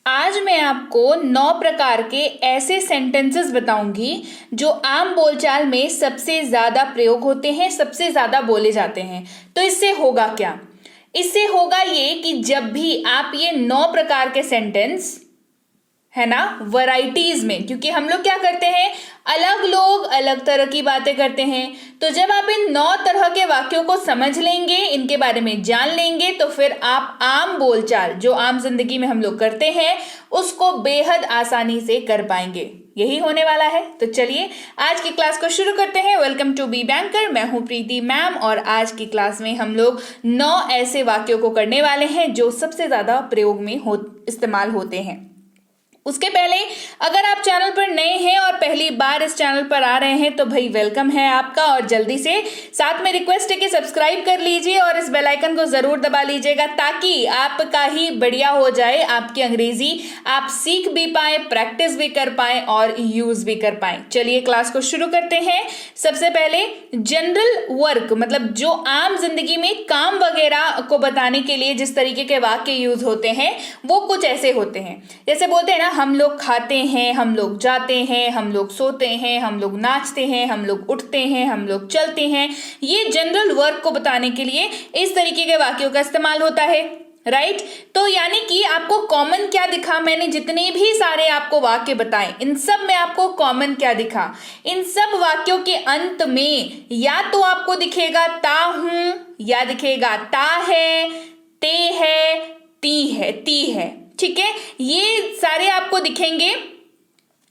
आज मैं आपको 9 प्रकार के ऐसे सेंटेंसेस बताऊंगी जो आम बोलचाल में सबसे ज्यादा प्रयोग होते हैं, सबसे ज्यादा बोले जाते हैं। तो इससे होगा क्या? इससे होगा ये कि जब भी आप ये 9 प्रकार के सेंटेंस, है ना, वैरायटीज में, क्योंकि हम लोग क्या करते हैं, अलग लोग अलग तरह की बातें करते हैं। तो जब आप इन 9 तरह के वाक्यों को समझ लेंगे, इनके बारे में जान लेंगे, तो फिर आप आम बोलचाल जो आम जिंदगी में हम लोग करते हैं उसको बेहद आसानी से कर पाएंगे। यही होने वाला है। तो चलिए आज की क्लास को शुरू करते हैं। Welcome to Be Banker. मैं हूं प्रीति मैम और आज की क्लास में हम लोग 9 ऐसे वाक्यों को करने वाले हैं जो सबसे ज्यादा प्रयोग में इस्तेमाल होते हैं। उसके पहले अगर आप चैनल पर नए हैं और पहली बार इस चैनल पर आ रहे हैं तो भाई वेलकम है आपका, और जल्दी से साथ में रिक्वेस्ट है कि सब्सक्राइब कर लीजिए और इस बेल आइकन को जरूर दबा लीजिएगा ताकि आपका ही बढ़िया हो जाए, आपकी अंग्रेजी आप सीख भी पाए, प्रैक्टिस भी कर पाए और यूज भी कर पाए। चलिए क्लास को शुरू करते हैं। सबसे पहले जनरल वर्क, मतलब जो आम जिंदगी में काम वगैरह को बताने के लिए जिस तरीके के वाक्य यूज होते हैं वो कुछ ऐसे होते हैं। जैसे बोलते हैं ना, हम लोग खाते हैं, हम लोग जाते हैं, हम लोग सोते हैं, हम लोग नाचते हैं, हम लोग उठते हैं, हम लोग चलते हैं। ये जनरल वर्क को बताने के लिए इस तरीके के वाक्यों का इस्तेमाल होता है, राइट। तो यानी कि आपको कॉमन क्या दिखा, मैंने जितने भी सारे आपको वाक्य बताए इन सब में आपको कॉमन क्या दिखा, इन सब वाक्यों के अंत में या तो आपको दिखेगा ता हूं, या दिखेगा ता है, ते है, ती है। ठीक है, ये सारे आपको दिखेंगे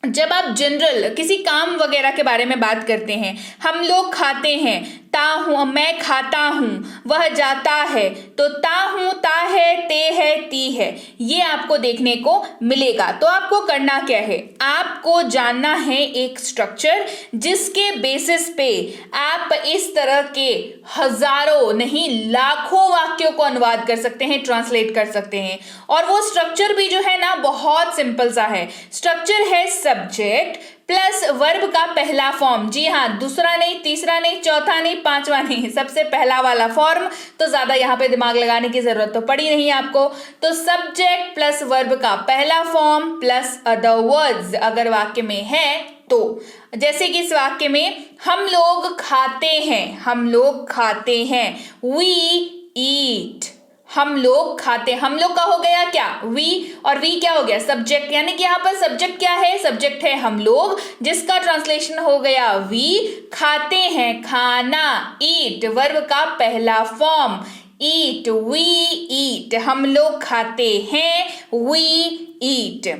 जब आप जनरल किसी काम वगैरह के बारे में बात करते हैं। हम लोग खाते हैं, ता हूं, मैं खाता हूं, वह जाता है, तो ता हूं, ता है, ते है, ती है, ये आपको देखने को मिलेगा। तो आपको करना क्या है, आपको जानना है एक स्ट्रक्चर जिसके बेसिस पे आप इस तरह के हजारों नहीं लाखों वाक्यों को अनुवाद कर सकते हैं, ट्रांसलेट कर सकते हैं। और वो स्ट्रक्चर भी जो है ना बहुत सिंपल सा है। स्ट्रक्चर है सब्जेक्ट प्लस वर्ब का पहला फॉर्म। जी हाँ, दूसरा नहीं, तीसरा नहीं, चौथा नहीं, पांचवा नहीं, सबसे पहला वाला फॉर्म। तो ज्यादा यहाँ पे दिमाग लगाने की जरूरत तो पड़ी नहीं आपको। तो सब्जेक्ट प्लस वर्ब का पहला फॉर्म प्लस अदर वर्ड्स अगर वाक्य में है तो, जैसे कि इस वाक्य में हम लोग खाते हैं, हम लोग खाते हैं, वी ईट, हम लोग खाते, हम लोग का हो गया क्या, वी, और वी क्या हो गया, सब्जेक्ट। यानी कि यहाँ पर सब्जेक्ट क्या है, सब्जेक्ट है हम लोग, जिसका ट्रांसलेशन हो गया वी, खाते हैं, खाना, ईट, वर्ब का पहला फॉर्म, ईट, वी ईट, हम लोग खाते हैं, वी ईट।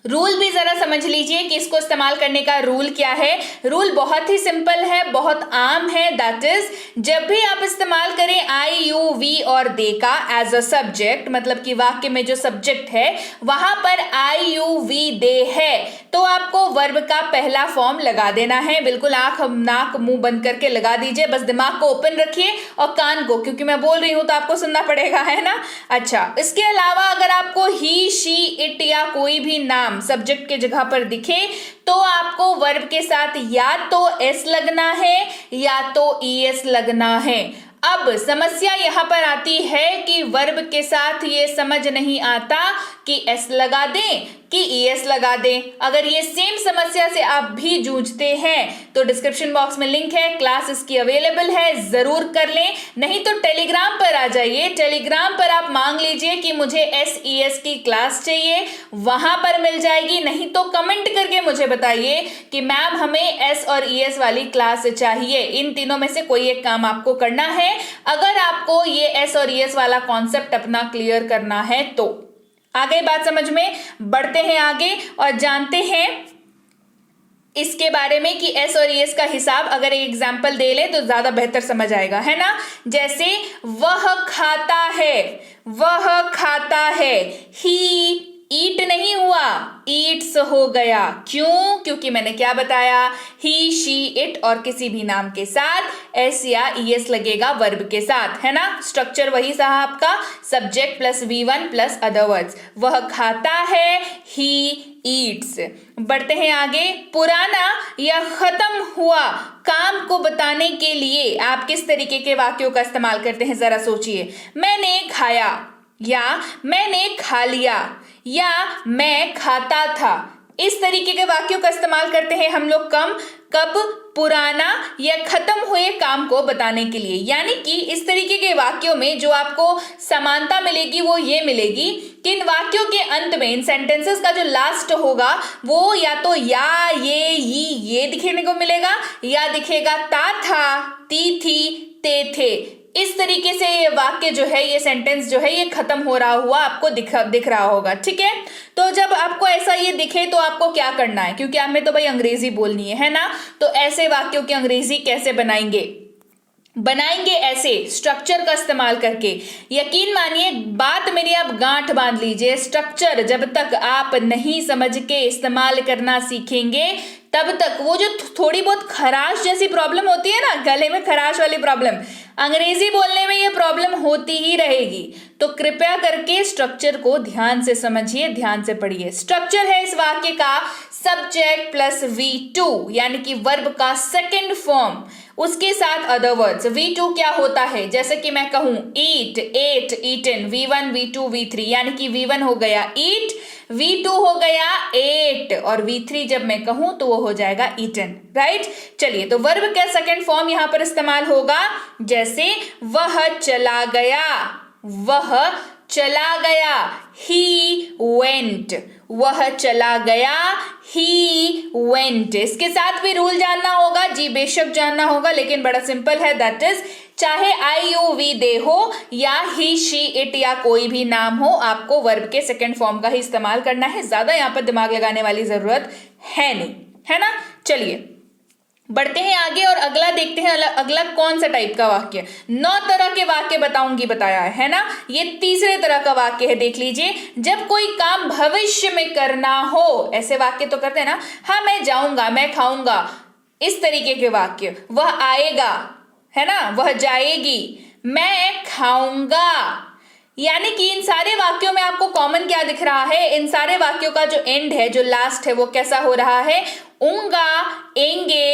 रूल भी जरा समझ लीजिए कि इसको इस्तेमाल करने का रूल क्या है। रूल बहुत ही सिंपल है, बहुत आम है। दैट इज, जब भी आप इस्तेमाल करें आई, यू, वी और दे का एज अ सब्जेक्ट, मतलब कि वाक्य में जो सब्जेक्ट है वहां पर आई, यू, वी, दे है, तो आपको वर्ब का पहला फॉर्म लगा देना है। बिल्कुल आंख नाक मुंह बंद करके लगा दीजिए, बस दिमाग को ओपन रखिए और कान को, क्योंकि मैं बोल रही हूं तो आपको सुनना पड़ेगा, है ना। अच्छा, इसके अलावा अगर आपको ही, शी, इट या कोई भी नाम सब्जेक्ट के जगह पर दिखे तो आपको वर्ब के साथ या तो एस लगना है या तो ईएस लगना है। अब समस्या यहां पर आती है कि वर्ब के साथ ये समझ नहीं आता कि एस लगा दें कि ईएस लगा दें। अगर ये सेम समस्या से आप भी जूझते हैं तो डिस्क्रिप्शन बॉक्स में लिंक है, क्लास इसकी अवेलेबल है, जरूर कर लें। नहीं तो टेलीग्राम पर आ जाइए, टेलीग्राम पर आप मांग लीजिए कि मुझे एस ईएस की क्लास चाहिए, वहां पर मिल जाएगी। नहीं तो कमेंट करके मुझे बताइए कि मैम हमें एस और ईएस वाली क्लास चाहिए। इन तीनों में से कोई एक काम आपको करना है अगर आपको ये एस और ईएस वाला कॉन्सेप्ट अपना क्लियर करना है तो। आ गई बात समझ में? बढ़ते हैं आगे और जानते हैं इसके बारे में कि एस और ईएस का हिसाब अगर एक एग्जाम्पल दे ले तो ज्यादा बेहतर समझ आएगा, है ना। जैसे वह खाता है, वह खाता है, ही ईट नहीं हुआ, ईट्स हो गया। क्यों? क्योंकि मैंने क्या बताया, ही, शी, इट और किसी भी नाम के साथ एस या ईएस लगेगा वर्ब के साथ, है ना। स्ट्रक्चर वही सहा आपका, subject plus V1 plus other words. वह खाता है, ही ईट्स। बढ़ते हैं आगे। पुराना या खत्म हुआ काम को बताने के लिए आप किस तरीके के वाक्यों का इस्तेमाल करते हैं, जरा सोचिए। मैंने खाया, या मैंने खा लिया या मैं खाता था। इस तरीके के वाक्यों का इस्तेमाल करते हैं हम लोग कब पुराना या खत्म हुए काम को बताने के लिए। यानी कि इस तरीके के वाक्यों में जो आपको समानता मिलेगी वो ये मिलेगी कि इन वाक्यों के अंत में, इन सेंटेंसेस का जो लास्ट होगा वो या तो या, ये दिखने को मिलेगा, या दिखेगा ता था, ती थी, ते थे। इस तरीके से ये वाक्य जो है, ये सेंटेंस जो है, ये खत्म हो रहा हुआ आपको दिख रहा होगा। ठीक है, तो जब आपको ऐसा ये दिखे तो आपको क्या करना है, क्योंकि हमें तो भाई अंग्रेजी बोलनी है ना, तो ऐसे वाक्यों की अंग्रेजी कैसे बनाएंगे ऐसे स्ट्रक्चर का इस्तेमाल करके। यकीन मानिए बात मेरी आप गांठ बांध लीजिए, स्ट्रक्चर जब तक आप नहीं समझ के इस्तेमाल करना सीखेंगे तब तक वो जो थोड़ी बहुत खराश जैसी प्रॉब्लम होती है ना, गले में खराश वाली प्रॉब्लम, अंग्रेजी बोलने में ये प्रॉब्लम होती ही रहेगी। तो कृपया करके स्ट्रक्चर को ध्यान से समझिए, ध्यान से पढ़िए। स्ट्रक्चर है इस वाक्य का सब्जेक्ट प्लस V2 यानी कि वर्ब का सेकंड फॉर्म, उसके साथ अदर वर्ड्स। V2 क्या होता है, जैसे कि मैं कहूं ईट, eight, eaten, V1 V2 V3, यानी कि V1 हो गया ईट, V2 हो गया एट, और V3 जब मैं कहूं तो वो हो जाएगा ईटन। राइट, चलिए, तो वर्ब का सेकंड फॉर्म यहां पर इस्तेमाल होगा, जैसे वह चला गया, वह चला गया, ही वेंट, वह चला गया, ही वेंट। इसके साथ भी रूल जानना होगा जी, बेशक जानना होगा, लेकिन बड़ा सिंपल है, दैट इज चाहे आई यू वी दे हो या ही शी इट या कोई भी नाम हो, आपको वर्ब के सेकंड फॉर्म का ही इस्तेमाल करना है। ज्यादा यहाँ पर दिमाग लगाने वाली जरूरत है नहीं, है ना। चलिए बढ़ते हैं आगे और अगला देखते हैं, अगला कौन सा टाइप का वाक्य। 9 तरह के वाक्य बताया है ना, ये तीसरे तरह का वाक्य है, देख लीजिए। जब कोई काम भविष्य में करना हो, ऐसे वाक्य तो करते हैं ना, हाँ मैं जाऊंगा, मैं खाऊंगा, इस तरीके के वाक्य। वह आएगा, है ना, वह जाएगी, मैं खाऊंगा, यानी कि इन सारे वाक्यों में आपको कॉमन क्या दिख रहा है, इन सारे वाक्यों का जो एंड है, जो लास्ट है, वो कैसा हो रहा है, ऊंगा, एंगे,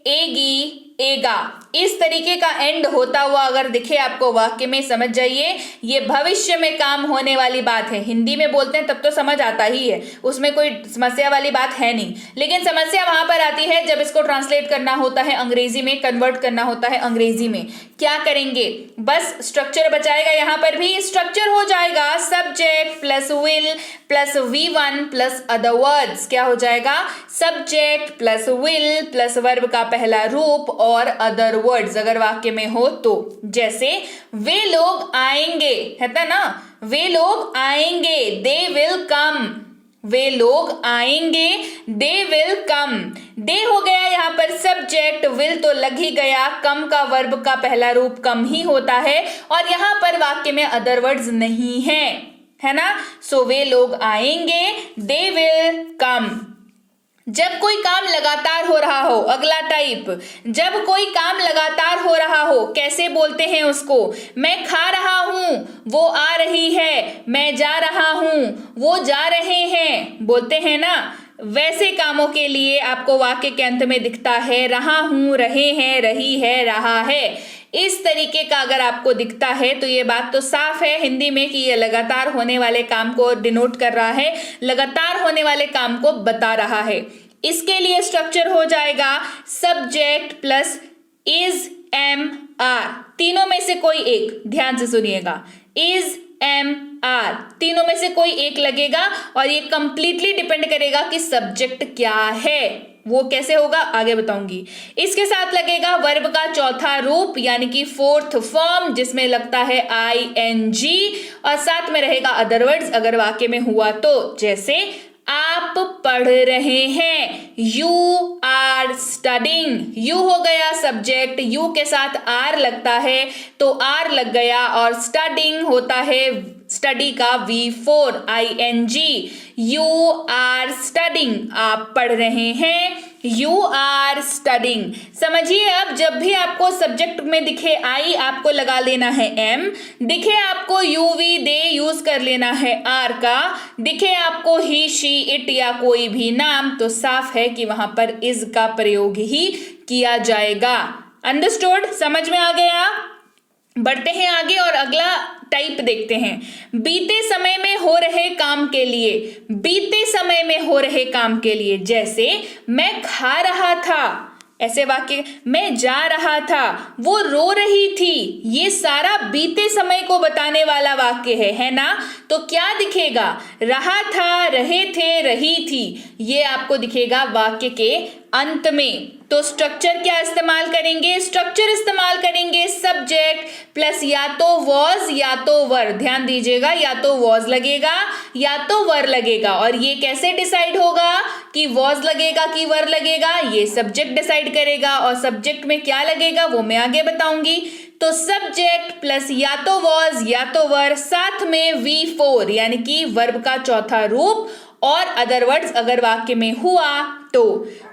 एगी, एगा, इस तरीके का एंड होता हुआ अगर दिखे आपको वाक्य में, समझ जाइए ये भविष्य में काम होने वाली बात है। हिंदी में बोलते हैं तब तो समझ आता ही है, उसमें कोई समस्या वाली बात है नहीं, लेकिन समस्या वहां पर आती है जब इसको ट्रांसलेट करना होता है अंग्रेजी में, कन्वर्ट करना होता है अंग्रेजी में। क्या करेंगे, बस स्ट्रक्चर बचाएगा, यहां पर भी स्ट्रक्चर हो जाएगा subject plus will plus V1 plus other words. क्या हो जाएगा, subject plus will plus verb का पहला रूप और अदर वर्ड्स अगर वाक्य में हो तो। जैसे वे लोग आएंगे, है ना, वे लोग आएंगे, दे विल कम, वे लोग आएंगे, दे विल कम। दे हो गया यहाँ पर सब्जेक्ट, विल तो लग ही गया, कम का वर्ब का पहला रूप कम ही होता है, और यहाँ पर वाक्य में अदर वर्ड्स नहीं है ना। सो वे लोग आएंगे, दे विल कम। जब कोई काम लगातार हो रहा हो, अगला टाइप, जब कोई काम लगातार हो रहा हो, कैसे बोलते हैं उसको, मैं खा रहा हूं, वो आ रही है, मैं जा रहा हूं, वो जा रहे हैं, बोलते हैं ना। वैसे कामों के लिए आपको वाक्य के अंत में दिखता है रहा हूं, रहे हैं, रही है, रहा है। इस तरीके का अगर आपको दिखता है तो ये बात तो साफ है हिंदी में कि ये लगातार होने वाले काम को डिनोट कर रहा है, लगातार होने वाले काम को बता रहा है। इसके लिए स्ट्रक्चर हो जाएगा subject plus is M R, तीनों में से कोई एक, ध्यान से सुनिएगा, इज एम आर, तीनों में से कोई एक लगेगा, और ये कंप्लीटली डिपेंड करेगा कि सब्जेक्ट क्या है, वो कैसे होगा आगे बताऊंगी। इसके साथ लगेगा वर्ब का चौथा रूप यानी कि फोर्थ फॉर्म, जिसमें लगता है ING, और साथ में रहेगा अदर वर्ड्स अगर वाक्य में हुआ तो। जैसे आप पढ़ रहे हैं, यू आर स्टडिंग, यू हो गया सब्जेक्ट, यू के साथ आर लगता है तो आर लग गया, और स्टडिंग होता है स्टडी का V4 ING, you are studying, आप पढ़ रहे हैं, यू आर स्टडिंग। समझिए अब जब भी आपको सब्जेक्ट में दिखे आई, आपको लगा लेना है M, दिखे आपको UV दे, यूज कर लेना है R का, दिखे आपको ही शी इट या कोई भी नाम, तो साफ है कि वहां पर इज का प्रयोग ही किया जाएगा। अंडरस्टूड, समझ में आ गया। बढ़ते हैं आगे और अगला टाइप देखते हैं। बीते समय में हो रहे काम के लिए, बीते समय में हो रहे काम के लिए, जैसे मैं खा रहा था, ऐसे वाक्य, मैं जा रहा था, वो रो रही थी, ये सारा बीते समय को बताने वाला वाक्य है ना। तो क्या दिखेगा, रहा था, रहे थे, रही थी, ये आपको दिखेगा वाक्य के अंत में। तो स्ट्रक्चर क्या इस्तेमाल करेंगे, स्ट्रक्चर इस्तेमाल करेंगे सब्जेक्ट प्लस या तो वॉज या तो वर। ध्यान दीजिएगा, या तो वॉज लगेगा या तो वर लगेगा। और ये कैसे डिसाइड होगा कि वॉज लगेगा कि वर लगेगा, ये सब्जेक्ट डिसाइड करेगा। और सब्जेक्ट में क्या लगेगा वो मैं आगे बताऊंगी। तो सब्जेक्ट प्लस या तो वॉज या तो वर, साथ में V4 यानी कि वर्ब का चौथा रूप, और अदर वर्ड्स अगर वाक्य में हुआ तो।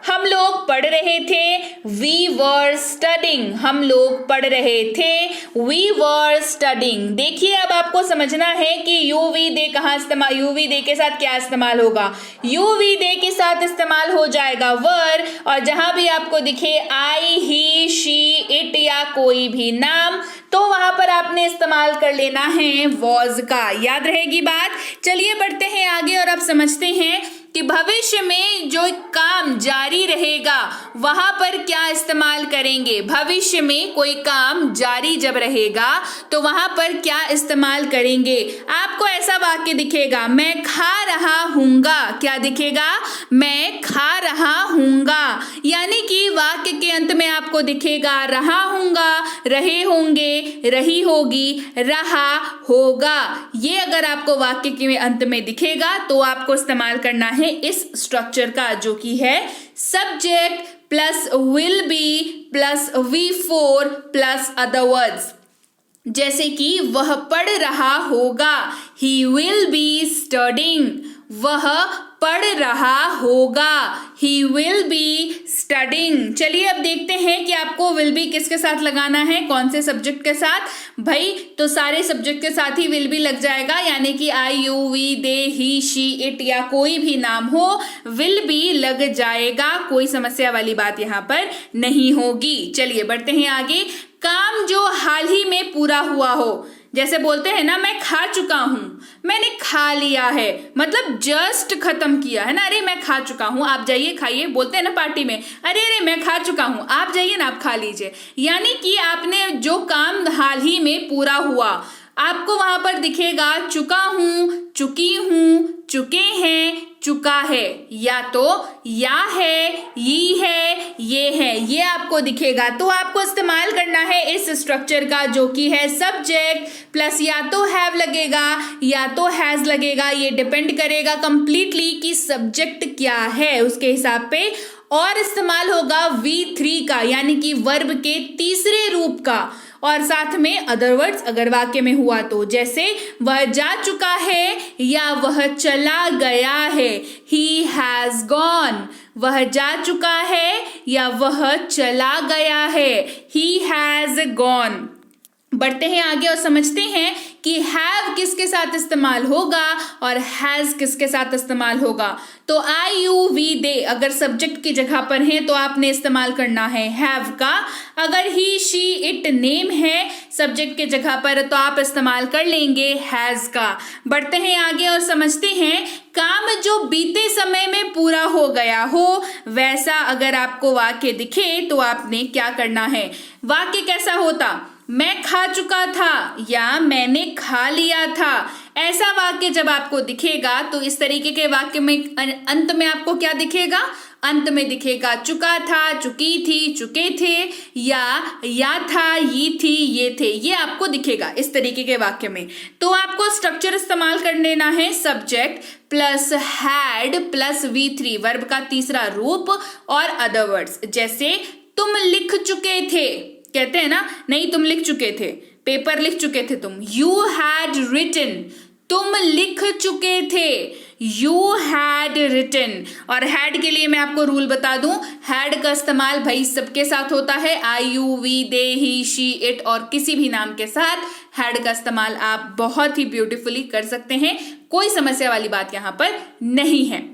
हम लोग पढ़ रहे थे, वी वर स्टडिंग, हम लोग पढ़ रहे थे, वी वर स्टडिंग। देखिए अब आपको समझना है कि यू वी दे कहाँ इस्तेमाल, यू वी दे के साथ क्या इस्तेमाल होगा। यू वी दे के साथ इस्तेमाल हो जाएगा वर, और जहां भी आपको दिखे आई, ही, शी, इट या कोई भी नाम, तो वहां पर आपने इस्तेमाल कर लेना है वॉज का। याद रहेगी बात। चलिए बढ़ते हैं आगे और अब समझते हैं कि भविष्य में जो काम जारी रहेगा वहां पर क्या इस्तेमाल करेंगे। भविष्य में कोई काम जारी जब रहेगा तो वहां पर क्या इस्तेमाल करेंगे। आपको ऐसा वाक्य दिखेगा, मैं खा रहा हूंगा, क्या दिखेगा, मैं खा रहा हूंगा, यानी कि वाक्य के अंत में आपको दिखेगा रहा हूंगा, रहे होंगे, रही होगी, रहा होगा। ये अगर आपको वाक्य के अंत में दिखेगा तो आपको इस्तेमाल करना है इस स्ट्रक्चर का, जो कि है subject plus will be plus V4 plus other words. जैसे कि वह पढ़ रहा होगा, he will be studying, वह पढ़ रहा होगा, he will be studying। चलिए अब देखते हैं कि आपको will be किसके साथ लगाना है, कौन से सब्जेक्ट के साथ। भाई तो सारे सब्जेक्ट के साथ ही will be लग जाएगा, यानी कि I, you, we, they, he, she, it या कोई भी नाम हो will be लग जाएगा। कोई समस्या वाली बात यहाँ पर नहीं होगी। चलिए बढ़ते हैं आगे। काम जो हाल ही में पूरा हुआ हो, जैसे बोलते हैं ना मैं खा चुका हूं, मैंने खा लिया है, मतलब जस्ट खत्म किया है ना। अरे मैं खा चुका हूं, आप जाइए खाइए। बोलते हैं ना पार्टी में, अरे अरे मैं खा चुका हूं, आप जाइए ना, आप खा लीजिए। यानी कि आपने जो काम हाल ही में पूरा हुआ, आपको वहां पर दिखेगा चुका हूं, चुकी हूं, चुके हैं, चुका है, या तो या है, ये है, ये आपको दिखेगा। तो आपको इस्तेमाल करना है इस स्ट्रक्चर का, जो कि है सब्जेक्ट प्लस या तो हैव लगेगा या तो हैज लगेगा। ये डिपेंड करेगा कंप्लीटली कि सब्जेक्ट क्या है उसके हिसाब पे। और इस्तेमाल होगा V3 का, यानी कि वर्ब के तीसरे रूप का, और साथ में अदर वर्ड्स अगर वाक्य में हुआ तो। जैसे वह जा चुका है या वह चला गया है, he has gone, वह जा चुका है या वह चला गया है, he has gone। बढ़ते हैं आगे और समझते हैं कि हैव किसके साथ इस्तेमाल होगा और हैज किसके साथ इस्तेमाल होगा। तो आई, यू, वी, दे अगर सब्जेक्ट की जगह पर है तो आपने इस्तेमाल करना है हैव का। अगर ही, शी, इट नेम है सब्जेक्ट के जगह पर तो आप इस्तेमाल कर लेंगे हैज का। बढ़ते हैं आगे और समझते हैं काम जो बीते समय में पूरा हो गया हो, वैसा अगर आपको वाक्य दिखे तो आपने क्या करना है। वाक्य कैसा होता, मैं खा चुका था या मैंने खा लिया था। ऐसा वाक्य जब आपको दिखेगा तो इस तरीके के वाक्य में अंत में आपको क्या दिखेगा, अंत में दिखेगा चुका था, चुकी थी, चुके थे, या था, ये थी, ये थे, ये आपको दिखेगा इस तरीके के वाक्य में। तो आपको स्ट्रक्चर इस्तेमाल कर लेना है subject plus had plus V3 verb का तीसरा रूप और अदर वर्ड्स। जैसे तुम लिख चुके थे, कहते हैं ना, नहीं तुम लिख चुके थे, पेपर लिख चुके थे तुम, यू हैड रिटन, तुम लिख चुके थे, यू हैड रिटन। और हैड के लिए मैं आपको रूल बता दूं, हैड का इस्तेमाल भाई सबके साथ होता है, I, you, we, they, he, she, it और किसी भी नाम के साथ हैड का इस्तेमाल आप बहुत ही ब्यूटीफुली कर सकते हैं। कोई समस्या वाली बात यहां पर नहीं है।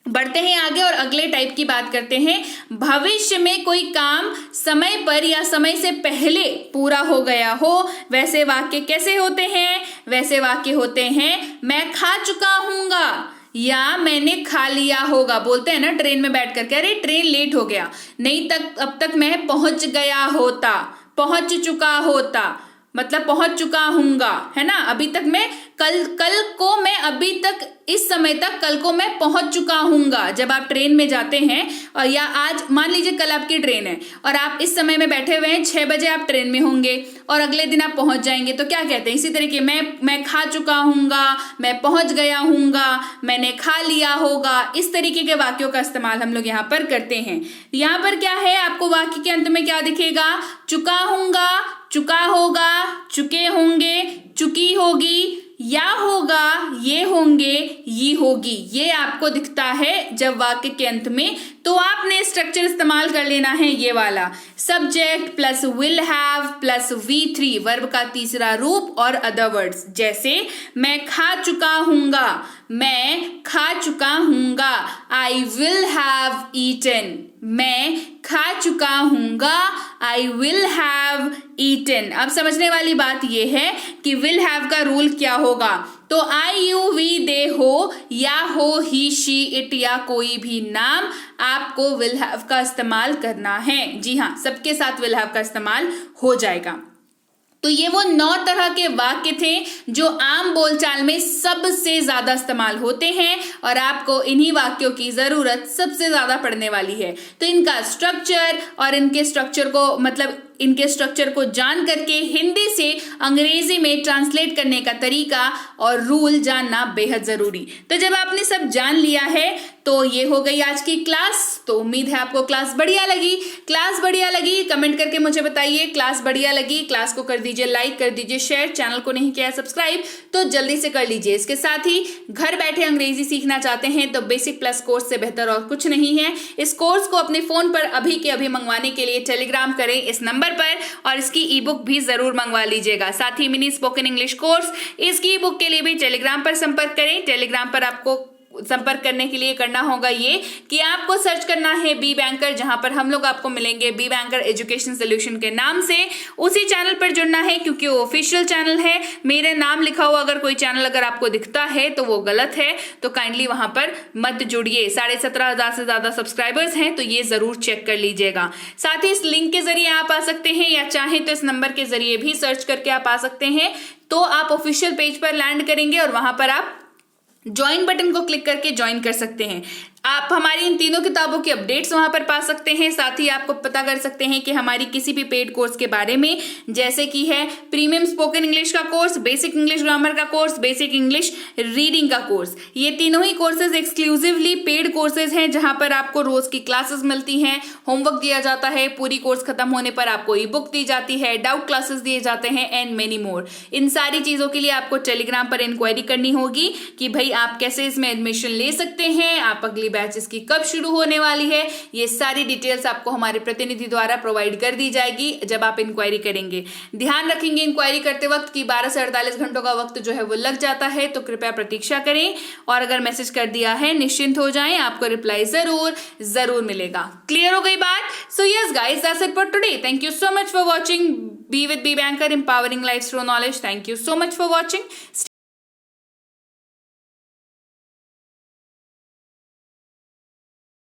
बढ़ते हैं आगे और अगले टाइप की बात करते हैं। भविष्य में कोई काम समय पर या समय से पहले पूरा हो गया हो, वैसे वाक्य कैसे होते हैं? वैसे वाक्य होते हैं मैं खा चुका हूंगा या मैंने खा लिया होगा। बोलते हैं ना ट्रेन में बैठ करके, अरे ट्रेन लेट हो गया, नहीं तक अब तक मैं पहुंच गया होता, पहुंच चुका होता, मतलब पहुंच चुका हूंगा, है ना। अभी तक मैं कल को मैं अभी तक इस समय तक कल को मैं पहुंच चुका हूंगा। जब आप ट्रेन में जाते हैं और या आज मान लीजिए कल आपकी ट्रेन है और आप इस समय में बैठे हुए हैं, 6 बजे आप ट्रेन में होंगे और अगले दिन आप पहुंच जाएंगे, तो क्या कहते हैं? इसी तरीके मैं खा चुका हूंगा, मैं पहुंच गया हूंगा, मैंने खा लिया होगा। इस तरीके के वाक्यों का इस्तेमाल हम लोग यहाँ पर करते हैं। यहाँ पर क्या है, आपको वाक्य के अंत में क्या दिखेगा? चुका हूंगा, चुका होगा, चुके होंगे, चुकी होगी, या होगा, ये होंगे, ये होगी, ये आपको दिखता है जब वाक्य के अंत में। तो आपने स्ट्रक्चर इस्तेमाल कर लेना है ये वाला, subject plus will have plus V3 verb का तीसरा रूप और अदर वर्ड्स। जैसे मैं खा चुका हूंगा, मैं खा चुका हूंगा, आई विल हैव ईटन, मैं खा चुका हूंगा, आई विल हैव ईटन। अब समझने वाली बात यह है कि विल हैव का रूल क्या होगा। तो आई यू वी दे हो या हो ही शी इट या कोई भी नाम, आपको विल हैव का इस्तेमाल करना है। जी हाँ, सबके साथ विल हैव का इस्तेमाल हो जाएगा। तो ये वो 9 तरह के वाक्य थे जो आम बोलचाल में सबसे ज्यादा इस्तेमाल होते हैं और आपको इन्हीं वाक्यों की जरूरत सबसे ज्यादा पड़ने वाली है। तो इनका स्ट्रक्चर और इनके स्ट्रक्चर को मतलब इनके स्ट्रक्चर को जान करके हिंदी से अंग्रेजी में ट्रांसलेट करने का तरीका और रूल जानना बेहद जरूरी। तो जब आपने सब जान लिया है तो ये हो गई आज की क्लास। तो उम्मीद है आपको क्लास बढ़िया लगी। क्लास बढ़िया लगी कमेंट करके मुझे बताइए। क्लास बढ़िया लगी, क्लास को कर दीजिए लाइक, कर दीजिए शेयर, चैनल को नहीं किया सब्सक्राइब तो जल्दी से कर लीजिए। इसके साथ ही घर बैठे अंग्रेजी सीखना चाहते हैं तो बेसिक प्लस कोर्स से बेहतर और कुछ नहीं है। इस कोर्स को अपने फोन पर अभी के अभी मंगवाने के लिए टेलीग्राम करें इस नंबर पर और इसकी ई बुक भी जरूर मंगवा लीजिएगा। साथ ही मिनी स्पोकन इंग्लिश कोर्स, इसकी ई बुक के लिए भी टेलीग्राम पर संपर्क करें। टेलीग्राम पर आपको संपर्क करने के लिए करना होगा ये कि आपको सर्च करना है बी बैंकर, जहां पर हम लोग आपको मिलेंगे बी बैंकर एजुकेशन सोल्यूशन के नाम से। उसी चैनल पर जुड़ना है क्योंकि वो ऑफिशियल चैनल है। मेरे नाम लिखा हुआ अगर कोई चैनल अगर आपको दिखता है तो वो गलत है, तो काइंडली वहां पर मत जुड़िए। 17,500 से ज्यादा सब्सक्राइबर्स हैं तो ये जरूर चेक कर लीजिएगा। साथ ही इस लिंक के जरिए आप आ सकते हैं या चाहें तो इस नंबर के जरिए भी सर्च करके आप आ सकते हैं। तो आप ऑफिशियल पेज पर लैंड करेंगे और वहां पर आप ज्वाइन बटन को क्लिक करके ज्वाइन कर सकते हैं। आप हमारी इन तीनों किताबों की अपडेट्स वहां पर पा सकते हैं। साथ ही आपको पता कर सकते हैं कि हमारी किसी भी पेड कोर्स के बारे में, जैसे कि है प्रीमियम स्पोकन इंग्लिश का कोर्स, बेसिक इंग्लिश ग्रामर का कोर्स, बेसिक इंग्लिश रीडिंग का कोर्स। ये तीनों ही कोर्सेज एक्सक्लूसिवली पेड कोर्सेज हैं जहां पर आपको रोज की क्लासेस मिलती हैं, होमवर्क दिया जाता है, पूरी कोर्स खत्म होने पर आपको ई बुक दी जाती है, डाउट क्लासेस दिए जाते हैं एंड मेनी मोर। इन सारी चीजों के लिए आपको टेलीग्राम पर इंक्वायरी करनी होगी कि भाई आप कैसे इसमें एडमिशन ले सकते हैं, आप अगली बैच इसकी कब शुरू होने वाली है, ये सारी डिटेल्स आपको हमारे प्रतिनिधि द्वारा प्रोवाइड कर दी जाएगी जब आप इंक्वायरी करेंगे। ध्यान रखेंगे इंक्वायरी करते वक्त कि 12 से 48 घंटों का वक्त जो है वो लग जाता है, तो कृपया प्रतीक्षा करें और अगर मैसेज कर दिया है निश्चिंत हो जाएं, आपको रिप्लाई जरूर मिलेगा। क्लियर हो गई बात? So yes guys, that's it for today. Thank you so much for watching be with Be Banker, empowering life through knowledge. Thank you so much for watching.